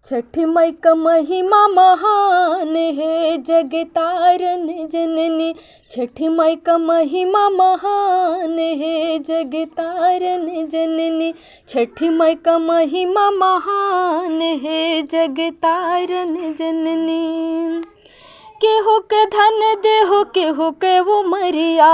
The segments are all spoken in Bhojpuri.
छठी माई का महिमा महान है, जग तारन जननी। छठी माई का महिमा महान है, जग तारन जननी। छठी माई का महिमा महान है, जग तारन जननी। केहू के धन देहो केहू के वो मरिया,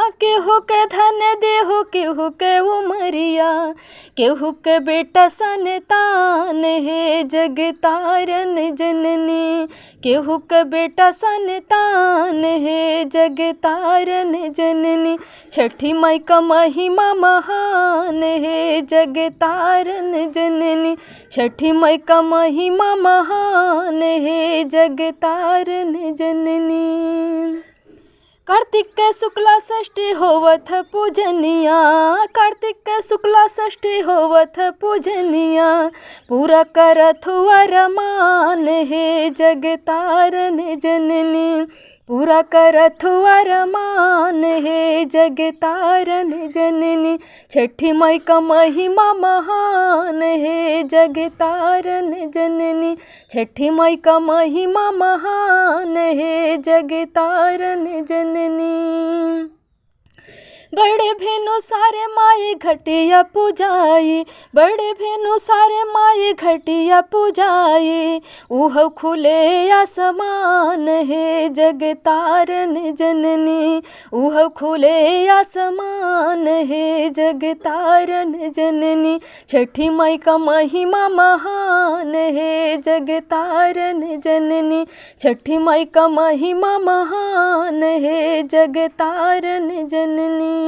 केहू के धन देहो केहू के वो मरिया। केहू के बेटा संतान है, जग तारन जननी। केहू के बेटा संतान है, जग तारन जननी। छठी माई का महिमा महान है, जग तारन जननी। छठी माई का महिमा महान है, जग तारन जननी। कार्तिक के शुक्ला षष्ठी होवत पूजनिया, कार्तिक के शुक्ला षष्ठी होवत पूजनिया। पूरा करत हुआ रमान है, जग तारन जननी। पूरा करत हुआ रमान है, जग तारन जननी। छठी माई का महिमा महान है, जग तारन जननी। छठी माई का महिमा महान है, जग तारन जननी। बड़े भेनु सारे माई घटिया पूजाई, बड़े भेनु सारे माई घटिया पूजाई। उह खुले आसमान है, जग तारन जननी। उह खुले आसमान है, जग तारन जननी। छठी माई का महिमा महान है, जग तारन जननी। छठी माई का महिमा महान है, जग तारन जननी।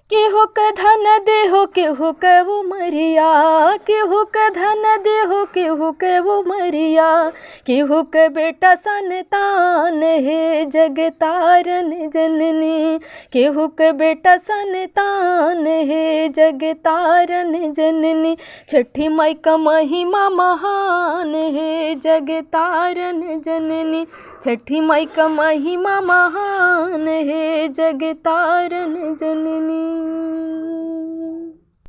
केहू के धन देहो केहू के वो मरिया, केहू के धन देहो केहू के वो मरिया। केहू के बेटा संतान है, जग तारन जननी। केहू के बेटा संतान है, जग तारन जननी। छठी माई का महिमा महान है, जग तारन जननी। छठी माई का महिमा महान है, जग तारन जननी।